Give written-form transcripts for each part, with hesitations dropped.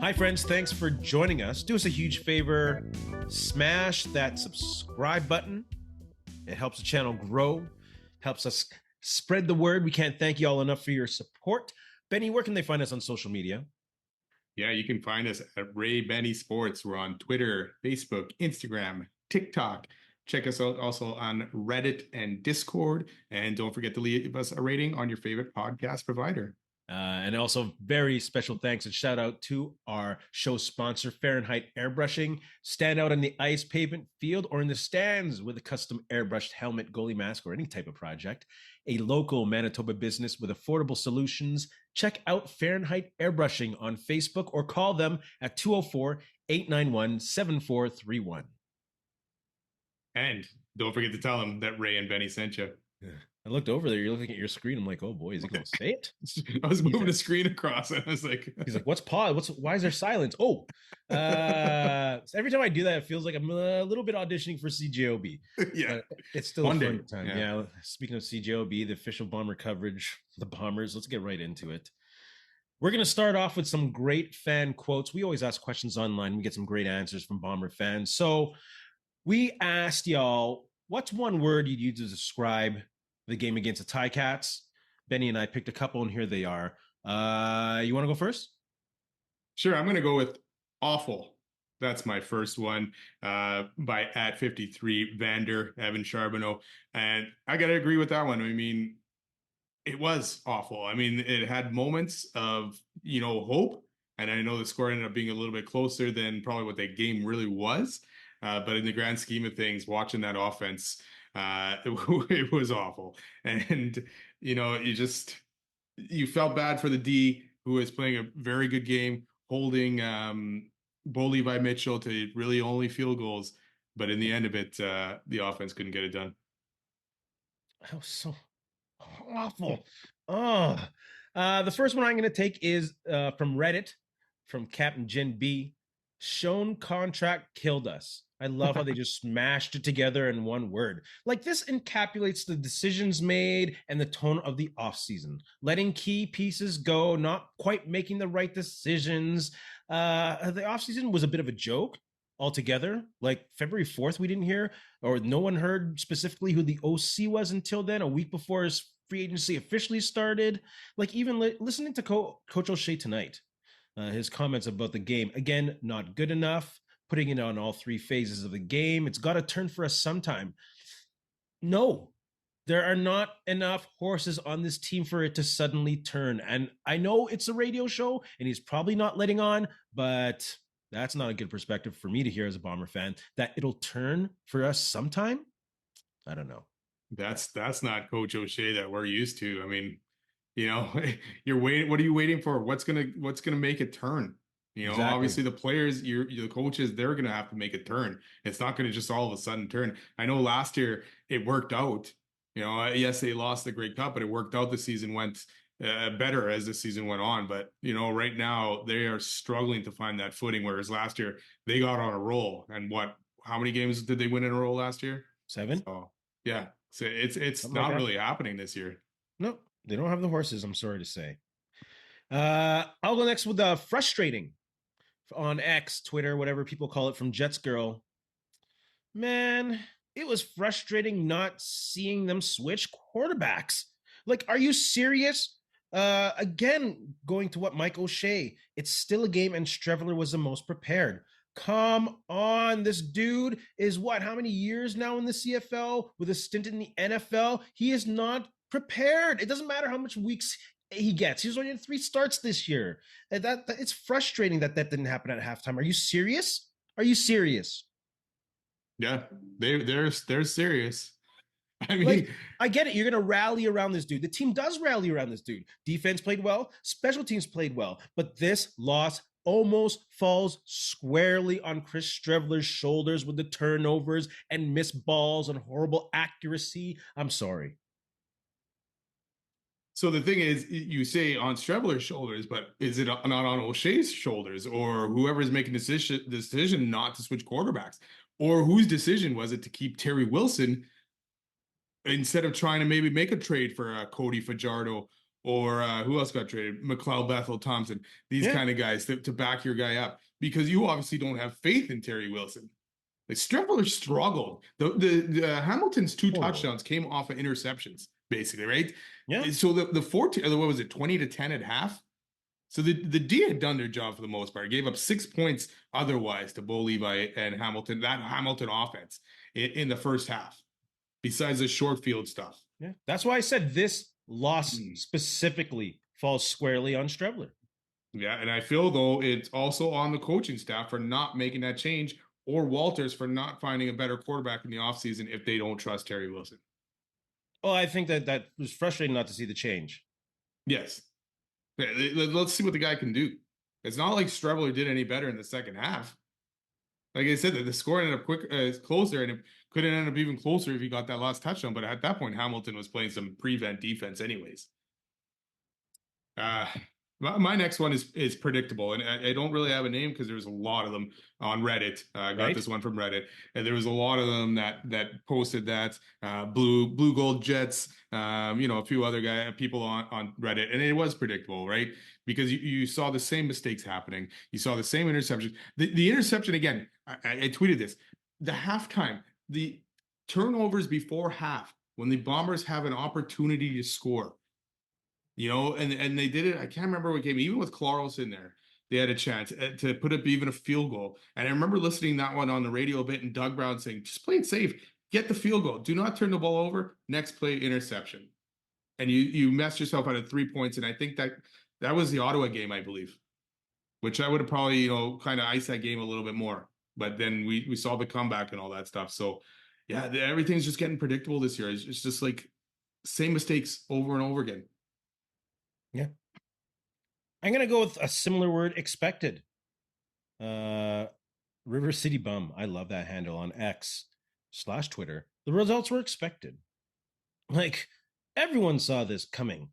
Hi, friends. Thanks for joining us. Do us a huge favor. Smash that subscribe button. It helps the channel grow, helps us spread the word. We can't thank you all enough for your support. Benny, where can they find us on social media? Yeah, you can find us at Ray Benny Sports. We're on Twitter, Facebook, Instagram, TikTok. Check us out also on Reddit and Discord. And don't forget to leave us a rating on your favorite podcast provider. And also, very special thanks and shout out to our show sponsor, Fahrenheit Airbrushing. Stand out on the ice, pavement, field, or in the stands with a custom airbrushed helmet, goalie mask, or any type of project. A local Manitoba business with affordable solutions. Check out Fahrenheit Airbrushing on Facebook or call them at 204-891-7431. And don't forget to tell them that Ray and Benny sent you. Yeah. I looked over there. You're looking at your screen. I'm like, oh boy, is he going to say it? I was moving the screen across, and I was like, he's like, what's pause? Why is there silence? Oh, so every time I do that, it feels like I'm a little bit auditioning for CJOB. Yeah, it's still a fun time. Yeah. Speaking of CJOB, the official Bomber coverage, the Bombers. Let's get right into it. We're going to start off with some great fan quotes. We always ask questions online. We get some great answers from Bomber fans. So we asked y'all, what's one word you'd use to describe the game against the Ticats? Benny and I picked a couple, and here they are. You want to go first? Sure. I'm going to go with awful. That's my first one, by @53 Vander Evan Charbonneau. And I got to agree with that one. I mean, it was awful. I mean, it had moments of, hope. And I know the score ended up being a little bit closer than probably what that game really was. But in the grand scheme of things, watching that offense, it was awful. And, you felt bad for the D, who was playing a very good game, holding Bo Levi Mitchell to really only field goals. But in the end of it, the offense couldn't get it done. That was so awful. Oh, the first one I'm going to take is from Reddit, from Captain Jen B. Shown contract killed us. I love how they just smashed it together in one word. Like, this encapsulates the decisions made and the tone of the offseason. Letting key pieces go, not quite making the right decisions. The offseason was a bit of a joke altogether. Like, February 4th, we didn't hear, or no one heard specifically who the OC was until then, a week before his free agency officially started. Like, even listening to Coach O'Shea tonight, his comments about the game, again, not good enough, putting it on all three phases of the game. It's got to turn for us sometime. No, there are not enough horses on this team for it to suddenly turn. And I know it's a radio show and he's probably not letting on, but that's not a good perspective for me to hear as a Bomber fan, that it'll turn for us sometime. I don't know. That's not Coach O'Shea that we're used to. I mean, you're waiting. What are you waiting for? What's gonna make it turn? Exactly. Obviously the players, the coaches, they're gonna have to make a turn. It's not gonna just all of a sudden turn. I know last year it worked out. Yes, they lost the Grey Cup, but it worked out. The season went better as the season went on. But right now they are struggling to find that footing. Whereas last year they got on a roll. And how many games did they win in a row last year? 7. So yeah, so it's something not really happening this year. No. They don't have the horses, I'm sorry to say. I'll go next with frustrating on X, Twitter, whatever people call it, from Jets Girl. Man, it was frustrating not seeing them switch quarterbacks. Like, are you serious? Again, going to what Mike O'Shea, it's still a game and Streveler was the most prepared. Come on, this dude is how many years now in the CFL with a stint in the NFL? He is not prepared. It doesn't matter how much weeks he gets. He's only in 3 starts this year. That it's frustrating that didn't happen at halftime. Are you serious? Are you serious? Yeah, they're serious. I mean, like, I get it. You're going to rally around this dude. The team does rally around this dude. Defense played well. Special teams played well. But this loss almost falls squarely on Chris Streveler's shoulders with the turnovers and missed balls and horrible accuracy. I'm sorry. So the thing is, you say on Streveler's shoulders, but is it not on O'Shea's shoulders or whoever's making the decision not to switch quarterbacks? Or whose decision was it to keep Terry Wilson instead of trying to maybe make a trade for Cody Fajardo or who else got traded? McLeod, Bethel, Thompson, these Yeah. kind of guys to back your guy up because you obviously don't have faith in Terry Wilson. Like Streveler struggled. The Hamilton's two Horrible. touchdowns came off of interceptions, basically, right? Yeah. So the 14, what was it, 20-10 at half? So the D had done their job for the most part. Gave up 6 points otherwise to Bo Levi and Hamilton, that Hamilton offense in the first half, besides the short field stuff. Yeah. That's why I said this loss Mm. specifically falls squarely on Strebler. Yeah, and I feel though it's also on the coaching staff for not making that change, or Walters for not finding a better quarterback in the offseason if they don't trust Terry Wilson. Well, I think that was frustrating not to see the change. Yes. Let's see what the guy can do. It's not like Strebler did any better in the second half. Like I said, the score ended up closer, and it could have ended up even closer if he got that last touchdown. But at that point, Hamilton was playing some prevent defense, anyways. Uh, my next one is predictable, and I don't really have a name because there's a lot of them on Reddit. I got Right? this one from Reddit, and there was a lot of them that posted that blue gold Jets, a few other people on Reddit, and it was predictable, right? Because you saw the same mistakes happening, you saw the same interception. The interception again. I tweeted this. The halftime, the turnovers before half, when the Bombers have an opportunity to score. And they did it. I can't remember what game, even with Claros in there, they had a chance to put up even a field goal. And I remember listening that one on the radio a bit and Doug Brown saying, just play it safe, get the field goal. Do not turn the ball over. Next play, interception. And you messed yourself out of 3 points. And I think that was the Ottawa game, I believe, which I would have probably, kind of iced that game a little bit more. But then we saw the comeback and all that stuff. So yeah, everything's just getting predictable this year. It's just like same mistakes over and over again. Yeah. I'm gonna go with a similar word, expected. Uh River City Bum. I love that handle on X/Twitter. The results were expected. Like everyone saw this coming.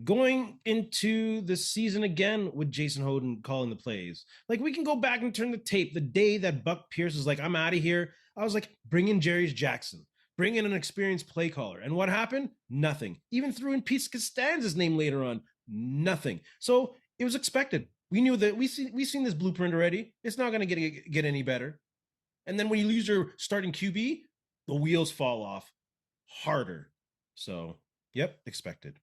Going into the season again with Jason Hoden calling the plays. Like we can go back and turn the tape. The day that Buck Pierce was like, I'm out of here, I was like, bring in Jerry's Jackson. Bring in an experienced play caller. And what happened? Nothing. Even threw in Pete Costanza's name later on. Nothing. So it was expected. We knew that we've seen this blueprint already. It's not going to get any better. And then when you lose your starting QB, the wheels fall off harder. So, yep, expected.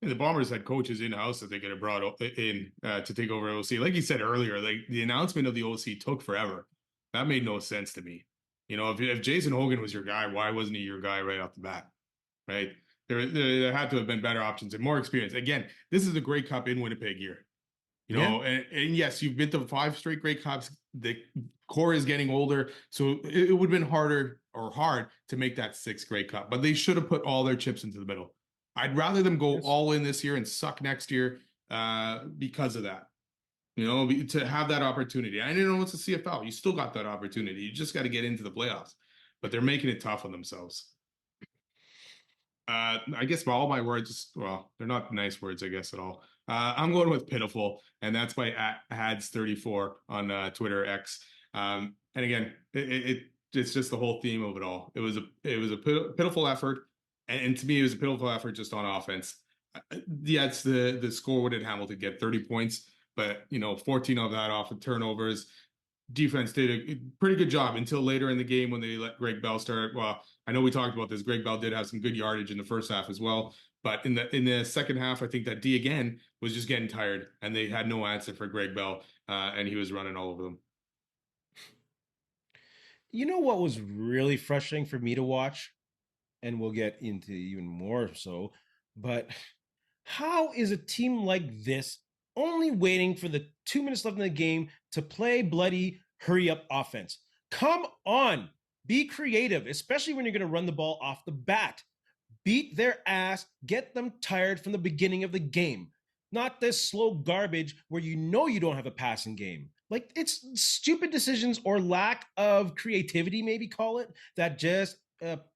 And the Bombers had coaches in house that they could have brought in to take over OC. Like you said earlier, like the announcement of the OC took forever. That made no sense to me. If Jason Hogan was your guy, why wasn't he your guy right off the bat? Right? There had to have been better options and more experience. Again, this is a Grey Cup in Winnipeg year. And yes, you've been to 5 straight Grey Cups. The core is getting older, so it would have been hard to make that 6th Grey Cup. But they should have put all their chips into the middle. I'd rather them go all in this year and suck next year because of that. To have that opportunity. I didn't know it's a CFL. You still got that opportunity. You just got to get into the playoffs. But they're making it tough on themselves. I guess all my words, well, they're not nice words, I guess, at all. I'm going with pitiful, and that's by @hads34 on Twitter X. And again, it's just the whole theme of it all. It was a pitiful effort, and to me, it was a pitiful effort just on offense. Yeah, it's the score. What did Hamilton get? 30 points, but 14 of that off of turnovers. Defense did a pretty good job until later in the game when they let Greg Bell start. Well, I know we talked about this. Greg Bell did have some good yardage in the first half as well, but in the second half, I think that D again was just getting tired, and they had no answer for Greg Bell, and he was running all over them. You know what was really frustrating for me to watch, and we'll get into even more so, but how is a team like this only waiting for the 2 minutes left in the game to play bloody hurry up offense? Come on, be creative, especially when you're going to run the ball off the bat. Beat their ass, get them tired from the beginning of the game. Not this slow garbage where you don't have a passing game. Like it's stupid decisions or lack of creativity, maybe call it, that just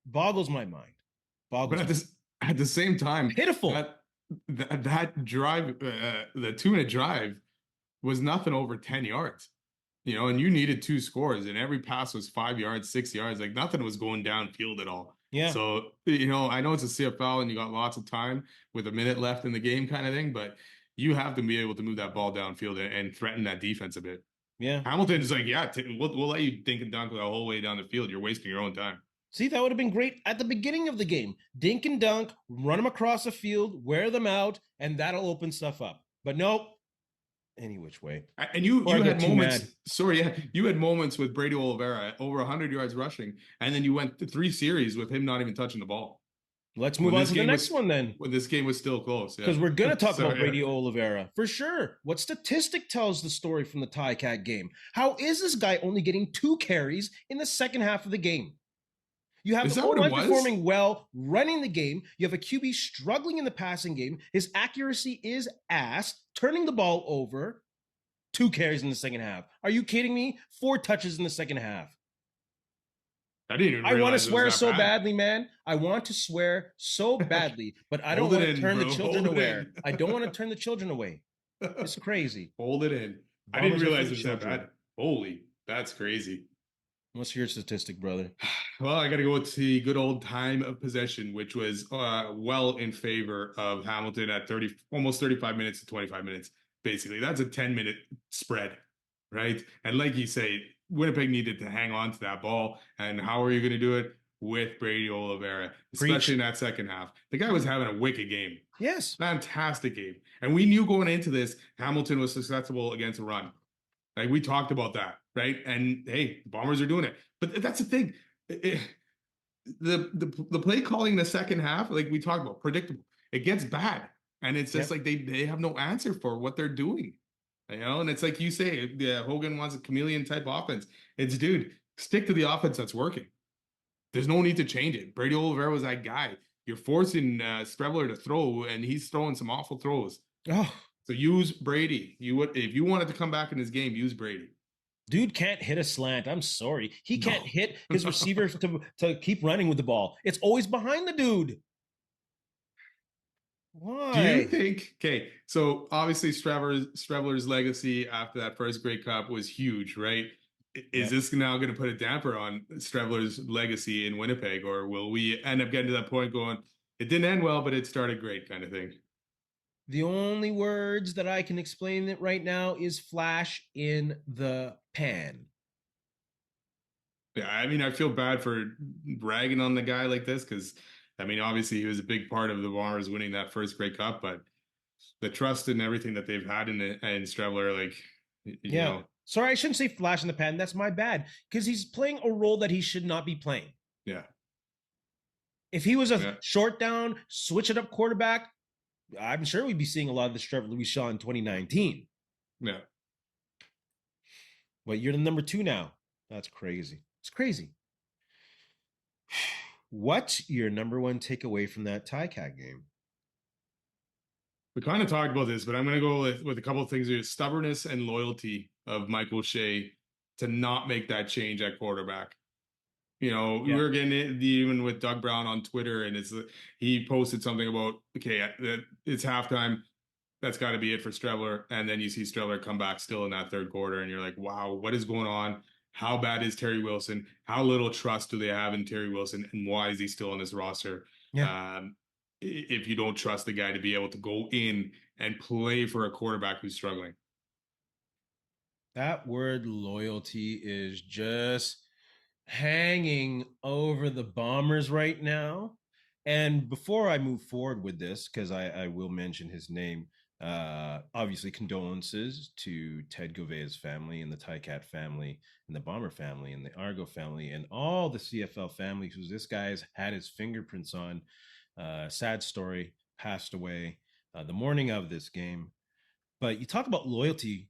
boggles my mind. But at the same time, pitiful. That drive, the 2-minute drive, was nothing over 10 yards. And you needed 2 scores, and every pass was 5 yards, 6 yards. Like nothing was going downfield at all. Yeah. So, I know it's a CFL and you got lots of time with a minute left in the game kind of thing, but you have to be able to move that ball downfield and threaten that defense a bit. Yeah. Hamilton's like, yeah, we'll let you dink and dunk the whole way down the field. You're wasting your own time. See, that would have been great at the beginning of the game. Dink and dunk, run them across the field, wear them out, and that'll open stuff up. But nope, any which way. And you Or I you get had too moments, mad. sorry, yeah, you had moments with Brady Oliveira over 100 yards rushing, and then you went to 3 series with him not even touching the ball Let's move when on this to the game next was one then. when this game was still close. Yeah. Because we're going to talk So about yeah. Brady Oliveira for sure. What statistic tells the story from the Ticat game? How is this guy only getting 2 carries in the second half of the game? You have Is the that O what it line was? performing well, running the game. You have a QB struggling in the passing game. His accuracy is ass, turning the ball over. 2 carries in the second half. Are you kidding me? 4 touches in the second half. I didn't even I want to realize it was swear that so bad. badly, man. I want to swear so badly, but I don't Hold it want to in, turn the bro. children Hold it away. in. I don't want to turn the children away. It's crazy. Hold it in. I didn't Bombers are for realize the it was that children. bad. Holy, that's crazy. What's your statistic, brother? Well, I got to go with the good old time of possession, which was well in favor of Hamilton at 30, almost 35 minutes to 25 minutes. Basically, that's a 10-minute spread, right? And like you say, Winnipeg needed to hang on to that ball. And how are you going to do it? With Brady Oliveira, especially in Preach. that second half. The guy was having a wicked game. Yes. Fantastic game. And we knew going into this, Hamilton was susceptible against a run. Like we talked about that, right? And hey, the Bombers are doing it. But that's the thing. The play calling in the second half, like we talked about, predictable. It gets bad. And it's just Yep. like they have no answer for what they're doing. And it's like you say, yeah, Hogan wants a chameleon type offense. It's dude, stick to the offense that's working. There's no need to change it. Brady Oliveira was that guy. You're forcing Streveler to throw, and he's throwing some awful throws. Oh, So use Brady. If you wanted to come back in this game, use Brady. dude can't hit a slant. I'm sorry. He can't No. hit his receiver to keep running with the ball. It's always behind the dude. Do you Why? think? Okay, so obviously Streveler's legacy after that first Grey Cup was huge, right? Is Yep. this now going to put a damper on Streveler's legacy in Winnipeg, or will we end up getting to that point going, it didn't end well, but it started great, kind of thing? The only words that I can explain it right now is flash in the pan. Yeah, I mean, I feel bad for ragging on the guy like this because, I mean, obviously he was a big part of the Bombers winning that first Grey Cup, but the trust and everything that they've had in Streveler, like, you Yeah. know, Sorry, I shouldn't say flash in the pan. That's my bad. Because he's playing a role that he should not be playing. yeah, If he was a yeah, short down, switch it up quarterback, I'm sure we'd be seeing a lot of the Trevor we saw in 2019. yeah. But you're the number 2 now. That's crazy. It's crazy. What's your number 1 takeaway from that Ticat game? We kind of talked about this, but I'm going to go with a couple of things here. Stubbornness and loyalty of Michael Shea to not make that change at quarterback. We Yeah. were getting it even with Doug Brown on Twitter, and he posted something about, okay, it's halftime. That's got to be it for Streveler. And then you see Streveler come back still in that third quarter, and you're like, wow, what is going on? How bad is Terry Wilson? How little trust do they have in Terry Wilson? And why is he still on this roster? Yeah. If you don't trust the guy to be able to go in and play for a quarterback who's struggling. That word loyalty is just hanging over the Bombers right now. And before I move forward with this, because I will mention his name, obviously condolences to Ted Govea's family and the Ticat family and the Bomber family and the Argo family and all the CFL families who this guy's had his fingerprints on. Sad story, passed away the morning of this game. But you talk about loyalty.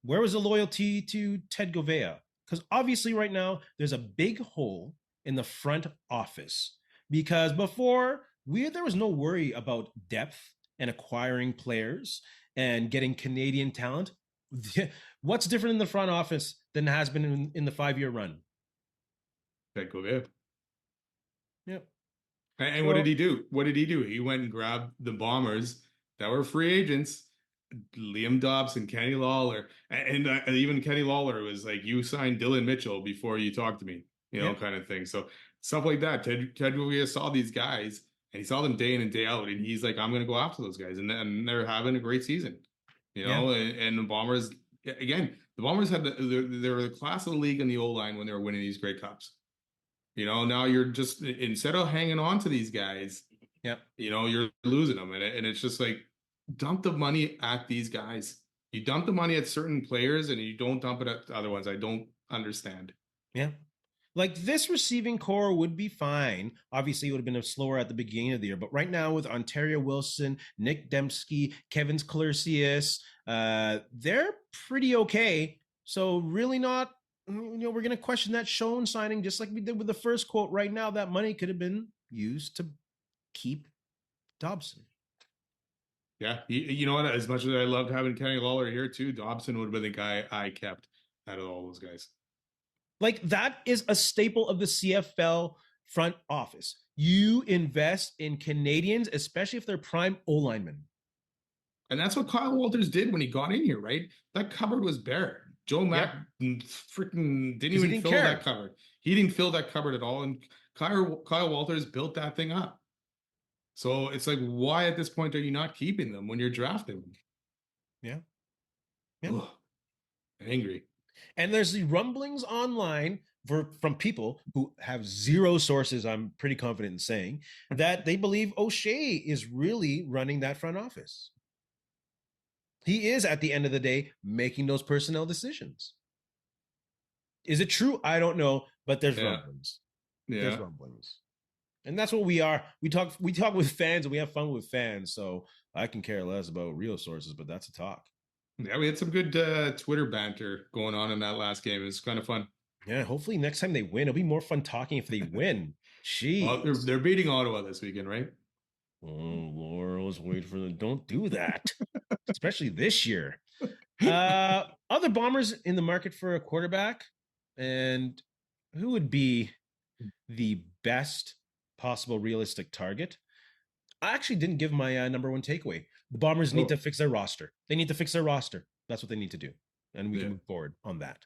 Where was the loyalty to Ted Govea? Because obviously, right now, there's a big hole in the front office. Because before, there was no worry about depth and acquiring players and getting Canadian talent. What's different in the front office than has been in the 5-year run? That go there. Yep. And what did So, he do? What did he do? He went and grabbed the Bombers that were free agents, Liam Dobson, Kenny Lawler, and even Kenny Lawler was like, "You signed Dylan Mitchell before you talked to me," yep. kind of thing. So stuff like that. Ted Villiers saw these guys and he saw them day in and day out, and he's like, I'm going to go after those guys, and they're having a great season, Yeah. And the Bombers again, the Bombers had they were the class of the league in the O line when they were winning these Grey Cups. Now you're just instead of hanging on to these guys, Yeah. you're losing them, and it's just like dump the money at these guys. You dump the money at certain players, and you don't dump it at other ones. I don't understand. Yeah. Like this receiving core would be fine. Obviously, it would have been slower at the beginning of the year, but right now with Ontario Wilson, Nick Dembski, Kevin Clercius, they're pretty okay. So really not, we're going to question that Schoen signing just like we did with the first quote. Right now, that money could have been used to keep Dobson. Yeah, you know what? As much as I loved having Kenny Lawler here too, Dobson would have been the guy I kept out of all those guys. Like that is a staple of the CFL front office. You invest in Canadians, especially if they're prime O linemen. And that's what Kyle Walters did when he got in here, right? That cupboard was bare. Joe Mack freaking didn't even fill that cupboard. He didn't fill that cupboard at all. And Kyle Walters built that thing up. So it's like, why at this point are you not keeping them when you're drafting them? Yeah. Yeah. Ugh, angry. And there's the rumblings online from people who have zero sources, I'm pretty confident in saying, that they believe O'Shea is really running that front office. He is, at the end of the day, making those personnel decisions. Is it true? I don't know, but there's rumblings. Yeah. There's rumblings. And that's what we are. We talk with fans and we have fun with fans. So I can care less about real sources, but that's a talk. Yeah, we had some good Twitter banter going on in that last game. It was kind of fun. Yeah, hopefully next time they win, it'll be more fun talking if they win. Jeez. Well, they're beating Ottawa this weekend, right? Oh, Laura, let's wait for them. Don't do that, especially this year. Other Bombers in the market for a quarterback, and who would be the best possible realistic target? I actually didn't give my number one takeaway. The Bombers need to fix their roster. They need to fix their roster. That's what they need to do, and we can move forward on that.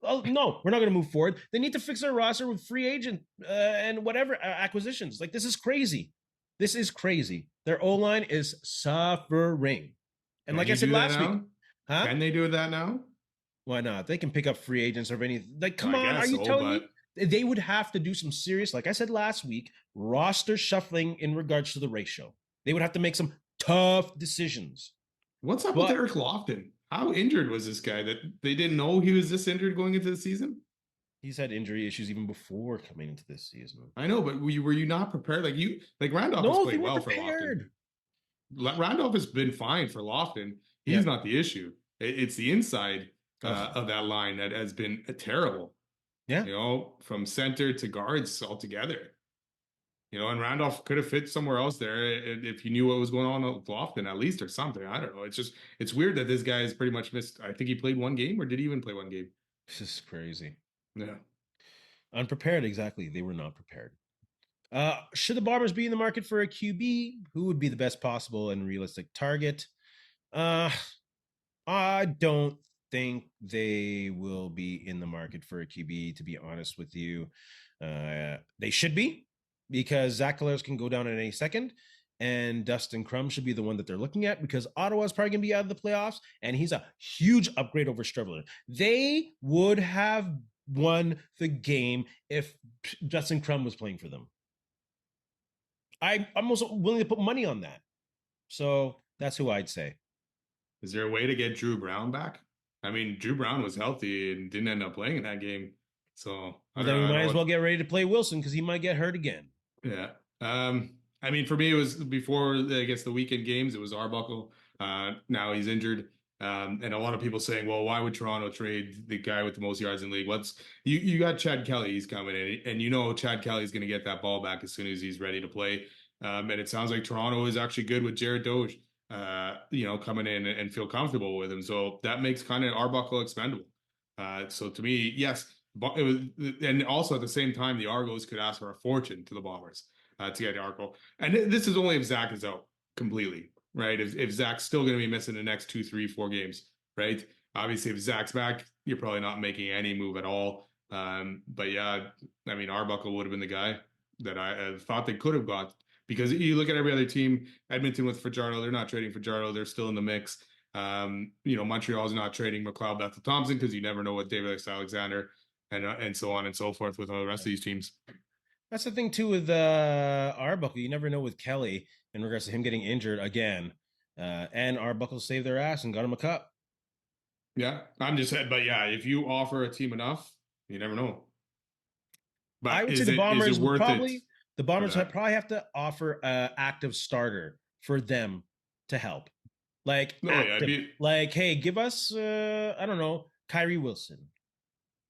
Oh no, we're not going to move forward. They need to fix their roster with free agent and whatever acquisitions. Like this is crazy. This is crazy. Their O line is suffering. And like I said last week, can they do that now? Why not? They can pick up free agents or anything. Like, come on, are you telling me they would have to do some serious, like I said last week, roster shuffling in regards to the ratio? They would have to make some tough decisions. What's up with Eric Lofton? How injured was this guy that they didn't know he was this injured going into the season? He's had injury issues even before coming into this season. I know, but were you not prepared? Like Randolph has played well prepared. For Lofton. Randolph has been fine for Lofton. He's not the issue. It's the inside of that line that has been terrible. Yeah. From center to guards altogether. And Randolph could have fit somewhere else there if he knew what was going on with Lofton at least or something. I don't know. It's weird that this guy has pretty much missed. I think he played one game, or did he even play one game? This is crazy. Yeah. Unprepared, exactly. They were not prepared. Should the Bombers be in the market for a QB? Who would be the best possible and realistic target? I don't think they will be in the market for a QB, to be honest with you. They should be, because Zach Collaros can go down at any second, and Dustin Crum should be the one that they're looking at, because Ottawa's probably going to be out of the playoffs, and he's a huge upgrade over Streveler. They would have won the game if Dustin Crum was playing for them. I'm also willing to put money on that. So that's who I'd say. Is there a way to get Drew Brown back? I mean, Drew Brown was healthy and didn't end up playing in that game. So then we might as well get ready to play Wilson, because he might get hurt again. Yeah. I mean, for me, it was before, I guess, the weekend games. It was Arbuckle. Now he's injured. And a lot of people saying, well, why would Toronto trade the guy with the most yards in the league? You got Chad Kelly. He's coming in, and Chad Kelly's going to get that ball back as soon as he's ready to play. And it sounds like Toronto is actually good with Jared Doge, coming in and feel comfortable with him. So that makes kind of Arbuckle expendable. So to me, yes. It was, and also at the same time, the Argos could ask for a fortune to the Bombers to get Arbuckle. And this is only if Zach is out completely, right? If Zach's still going to be missing the next 2, 3, 4 games, right? Obviously, if Zach's back, you're probably not making any move at all. But yeah, I mean, Arbuckle would have been the guy that I thought they could have got because you look at every other team, Edmonton with Fajardo, they're not trading Fajardo, they're still in the mix. Montreal's not trading McLeod Bethel Thompson because you never know what David Alexander and so on and so forth with all the rest of these teams. That's the thing too with Arbuckle. You never know with Kelly in regards to him getting injured again. And Arbuckle saved their ass and got him a cup. Yeah, I'm just saying, but yeah, if you offer a team enough, you never know. I But would say the is it Bombers would worth it probably for that? probably have to offer a active starter for them to help. Like Oh yeah, it'd active. be Like, hey, give us I don't know, Kyrie Wilson.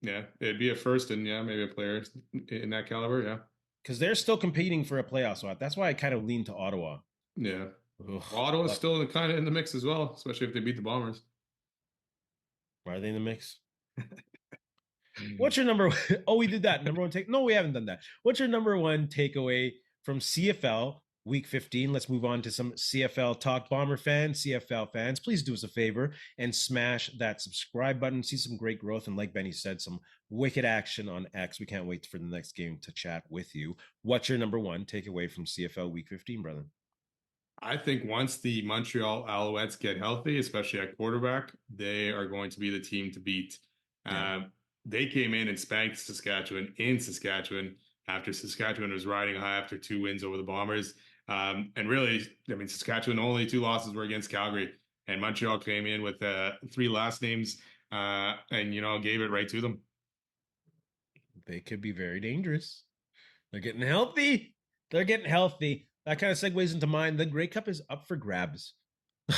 yeah, it'd be a first and yeah, maybe a player in that caliber. Yeah, Because they're still competing for a playoff spot. That's why I kind of lean to Ottawa. yeah. Ugh, Ottawa's still kind of in the mix as well, especially if they beat the Bombers. are they in the mix? What's your number? Oh, we did that. Number one take. No, we haven't done that. What's your number one takeaway from CFL Week 15? Let's move on to some CFL talk. Bomber fans, CFL fans, please do us a favor and smash that subscribe button. See some great growth. And like Benny said, some wicked action on X. We can't wait for the next game to chat with you. What's your number one takeaway from CFL Week 15, brother? I think once the Montreal Alouettes get healthy, especially at quarterback, they are going to be the team to beat. Yeah. They came in and spanked Saskatchewan in Saskatchewan after Saskatchewan was riding high after 2 wins over the Bombers. And really, I mean, Saskatchewan only 2 losses were against Calgary, and Montreal came in with 3 last names and gave it right to them. They could be very dangerous. They're getting healthy. They're getting healthy. That kind of segues into mine. The Grey Cup is up for grabs.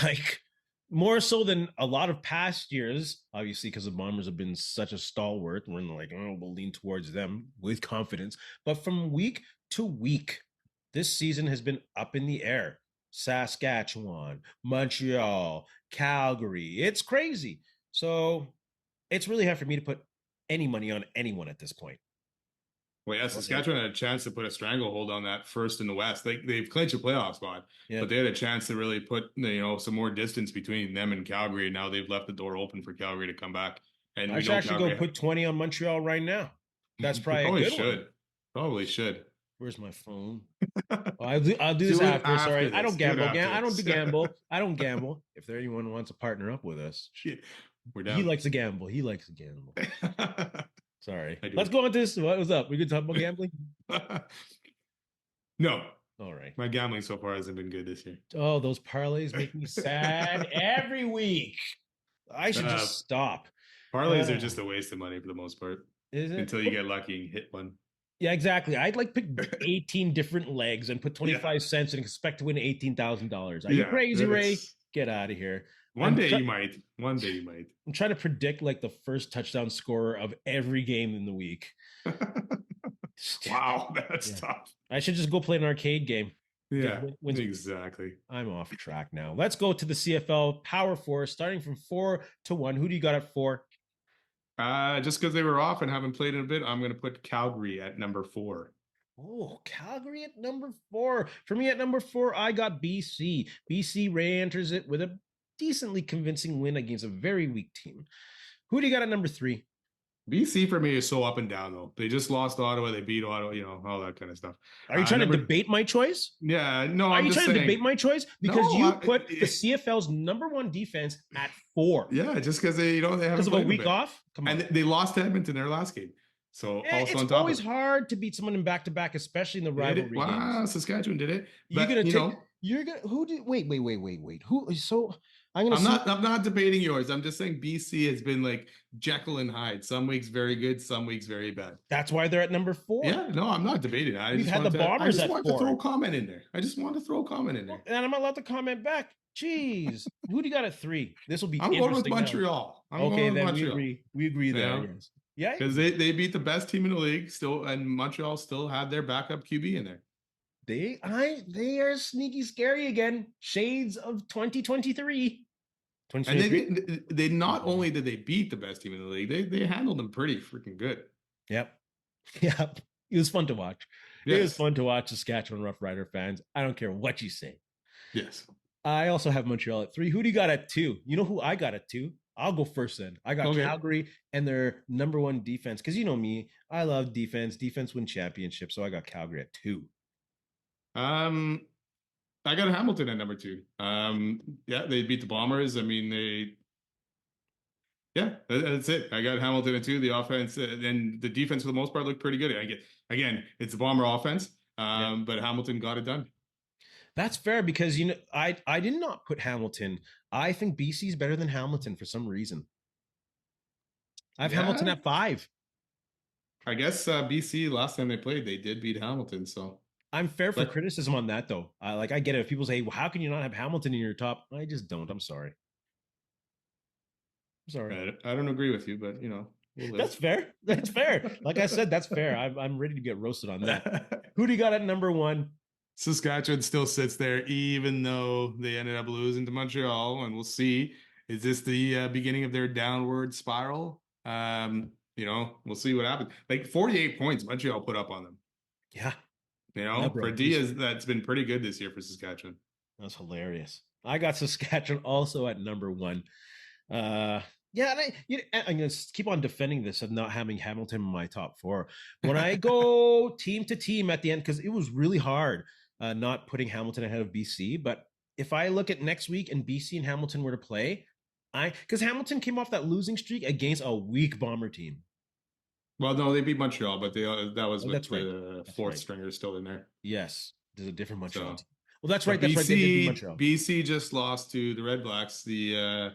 Like more so than a lot of past years, obviously, because the Bombers have been such a stalwart. We're like, oh, we'll lean towards them with confidence. But from week to week, this season has been up in the air. Saskatchewan, Montreal, Calgary. It's crazy. So it's really hard for me to put any money on anyone at this point. Well, yeah, Saskatchewan had a chance to put a stranglehold on that first in the West. They've clinched a playoff spot, Yeah. but they had a chance to really put some more distance between them and Calgary. Now they've left the door open for Calgary to come back. And I should actually go put 20 on Montreal right now. That's probably a good should. one. Probably should. Where's my phone? I'll do this after. Sorry, I don't gamble. I don't gamble. I don't gamble. If there anyone wants to partner up with us, we're down. He likes to gamble. Sorry. Let's go on to this. What was up? We could talk about gambling? No. All right. My gambling so far hasn't been good this year. Oh, those parlays make me sad every week. I should just stop. Parlays are just a waste of money for the most part. Is it? Until you get lucky and hit one. Yeah, exactly. I'd like pick 18 different legs and put 25 cents and expect to win $18,000. Are you crazy, Ray? Get out of here. One day you might. I'm trying to predict like the first touchdown scorer of every game in the week. Wow, that's tough. I should just go play an arcade game. Yeah, exactly. I'm off track now. Let's go to the CFL Power 4, starting from 4 to 1. Who do you got at 4? Just because they were off and haven't played in a bit, I'm going to put Calgary at number 4. Oh, Calgary at number 4. For me at number 4, I got BC. BC re-enters it with a decently convincing win against a very weak team. Who do you got at number 3? BC for me is so up and down though. They just lost Ottawa, they beat Ottawa, all that kind of stuff. Are you trying to debate my choice? Yeah, no. Are you trying to debate my choice? Because you put the CFL's number 1 defense at 4. Yeah, just because they haven't because of a week off. Come on. And they lost to Edmonton their last game. So also it's always hard to beat someone in back-to-back, especially in the rivalry games. Wow, Saskatchewan did it. But, wait. Who? So I'm not debating yours. I'm just saying BC has been like Jekyll and Hyde. Some weeks very good, some weeks very bad. That's why they're at number 4. Yeah, no, I'm not debating that. We've had the Bombers at 4. I just wanted to throw a comment in there. And I'm not allowed to comment back. Jeez. Who do you got at 3? This will be I'm going with Montreal. We agree there. Yes. Yeah. Because they beat the best team in the league still, and Montreal still had their backup QB in there. They are sneaky scary again. Shades of 2023. And they not only did they beat the best team in the league, they handled them pretty freaking good. Yep. It was fun to watch. Yes. It was fun to watch Saskatchewan Rough Rider fans. I don't care what you say. Yes. I also have Montreal at 3. Who do you got at 2? You know who I got at 2? I'll go first then. I got Okay. Calgary and their number one defense because you know me, I love defense. Defense win championships, so I got Calgary at 2. Um, I got Hamilton at number two. Yeah, they beat the Bombers. I mean, yeah, that's it. I got Hamilton at two. The offense and the defense for the most part looked pretty good. Again, it's a Bomber offense, Yeah. but Hamilton got it done. That's fair because I did not put Hamilton. I think BC is better than Hamilton for some reason. I have Hamilton Yeah, at 5. I guess BC last time they played, they did beat Hamilton. So, I'm fair for but criticism on that though. I get it. If people say, well, how can you not have Hamilton in your top? I just don't. I'm sorry. I'm sorry. I don't agree with you, but we'll That's live. fair. That's fair. Like I said, that's fair. I'm ready to get roasted on that. Who do you got at number 1? Saskatchewan still sits there, even though they ended up losing to Montreal, and we'll see. Is this the beginning of their downward spiral? We'll see what happens. Like 48 points Montreal put up on them. Yeah. For Bro. Diaz, that's been pretty good this year for Saskatchewan. That's hilarious. I got Saskatchewan also at number 1. Yeah, I'm gonna keep on defending this of not having Hamilton in my top 4. When I go team to team at the end, because it was really hard not putting Hamilton ahead of BC. But if I look at next week and BC and Hamilton were to play, because Hamilton came off that losing streak against a weak Bomber team. Well, no, they beat Montreal, but that was Oh, with that's right. the That's fourth right. stringer still in there. Yes, there's a different Montreal So, team. Well, that's right. but That's right. They did beat Montreal. BC just lost to the Red Blacks the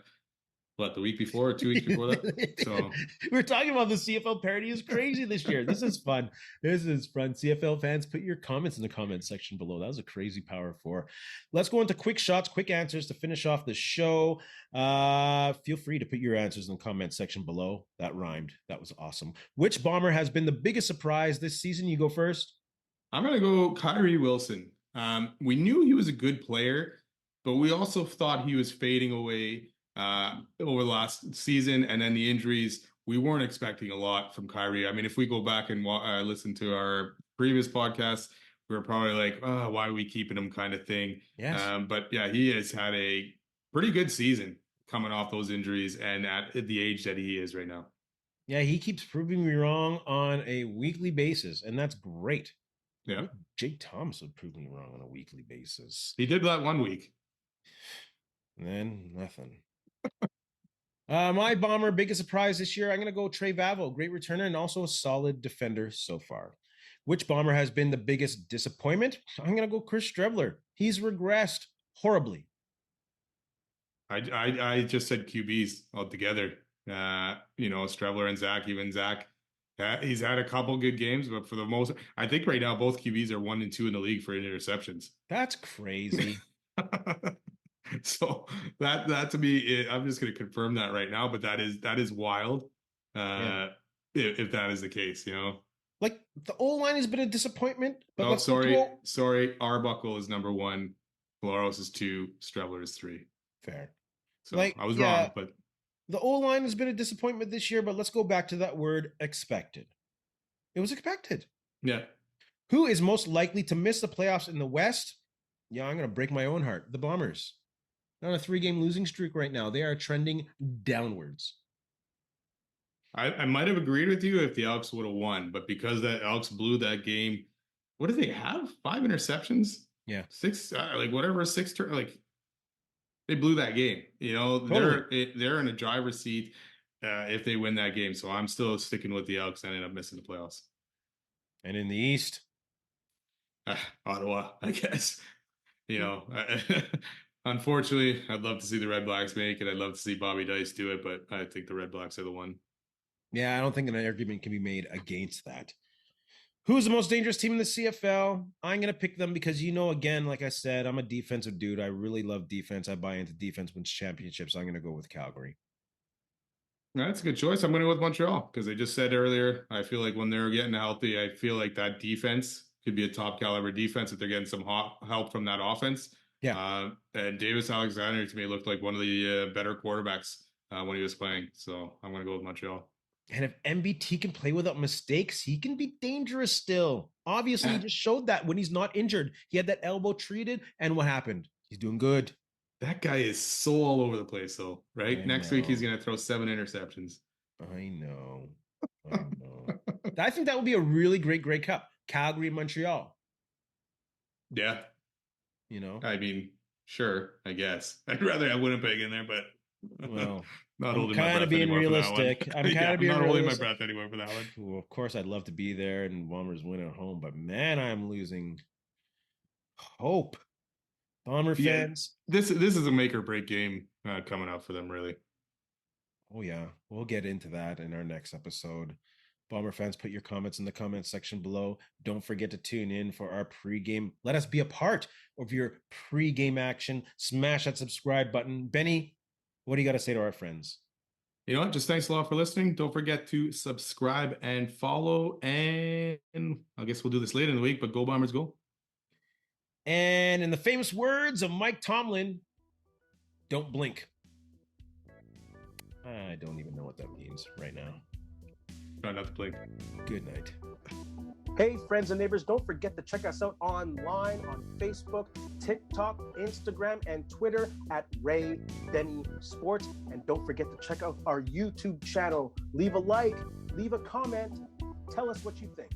week before or 2 weeks before that. So We're talking about the CFL parody is crazy this year. This is fun. This is fun. CFL fans, put your comments in the comment section below. That was a crazy Power 4. Let's go into quick shots, quick answers to finish off the show. Feel free to put your answers in the comment section below. That rhymed. That was awesome. Which Bomber has been the biggest surprise this season? You go first. I'm gonna go Kyrie Wilson. We knew he was a good player, but we also thought he was fading away over the last season, and then the injuries. We weren't expecting a lot from Kyrie. I mean, if we go back and listen to our previous podcast, we were probably like, "Oh, why are we keeping him?" kind of thing. Yes. But yeah, he has had a pretty good season coming off those injuries and at the age that he is right now. Yeah, he keeps proving me wrong on a weekly basis, and that's great. Yeah, Jake Thomas would prove me wrong on a weekly basis. he did that 1 week. And then nothing. My Bomber biggest surprise this year. I'm gonna go Trey Vavo, great returner and also a solid defender so far. Which Bomber has been the biggest disappointment? I'm gonna go Chris Strebler. He's regressed horribly. I just said QBs altogether. Strebler and Zach, even Zach. He's had a couple good games, but for the most, I think right now both QBs are 1 and 2 in the league for interceptions. That's crazy. So that to me, I'm just going to confirm that right now. But that is wild. Yeah. If that is the case, Like the O line has been a disappointment. But oh, sorry. Arbuckle is number 1, Valeros is 2, Strebler is 3. Fair. So I was wrong, but the O line has been a disappointment this year. But let's go back to that word expected. It was expected. Yeah. Who is most likely to miss the playoffs in the West? Yeah, I'm going to break my own heart. The Bombers. They're on a 3-game losing streak right now. They are trending downwards. I might have agreed with you if the Elks would have won, but because the Elks blew that game, what do they have? 5 interceptions? Yeah. 6, whatever, 6 they blew that game. Totally. They're in a driver's seat if they win that game. So I'm still sticking with the Elks and ended up missing the playoffs. And in the East, Ottawa, I guess. Unfortunately, I'd love to see the Red Blacks make it. I'd love to see Bobby Dice do it, but I think the Red Blacks are the one. Yeah, I don't think an argument can be made against that. Who's the most dangerous team in the CFL? I'm going to pick them because, again, like I said, I'm a defensive dude. I really love defense. I buy into defense wins championships. I'm going to go with Calgary. That's a good choice. I'm going to go with Montreal because I just said earlier, I feel like when they're getting healthy, I feel like that defense could be a top caliber defense if they're getting some help from that offense. Yeah. And Davis Alexander to me looked like one of the better quarterbacks when he was playing. So I'm going to go with Montreal. And if MBT can play without mistakes, he can be dangerous still. Obviously, he just showed that when he's not injured. He had that elbow treated, and what happened? He's doing good. That guy is so all over the place, though, right? I Next week he's know. gonna throw 7 interceptions. I know. I know. I think that would be a really great Grey Cup. Calgary, Montreal. Yeah, You know? I mean, sure, I guess. I'd rather have Winnipeg in there, but Well, not I'm holding my kind of breath being anymore for that one. realistic. I'm kind Yeah, of I'm being not holding my realistic. breath anymore for that one. Well, of course, I'd love to be there and Bombers win at home, but man, I'm losing hope. Bomber Yeah, fans. this is a make or break game coming up for them, really. Oh, yeah. We'll get into that in our next episode. Bomber fans, put your comments in the comment section below. Don't forget to tune in for our pregame. Let us be a part of your pregame action. Smash that subscribe button. Benny, what do you got to say to our friends? You know what? Just thanks a lot for listening. Don't forget to subscribe and follow. And I guess we'll do this later in the week, but go Bombers, go. And in the famous words of Mike Tomlin, don't blink. I don't even know what that means right now. Try not to blink. Good night. Hey, friends and neighbors, don't forget to check us out online on Facebook, TikTok, Instagram, and Twitter at Ray Benny Sports. And don't forget to check out our YouTube channel. Leave a like, leave a comment, tell us what you think.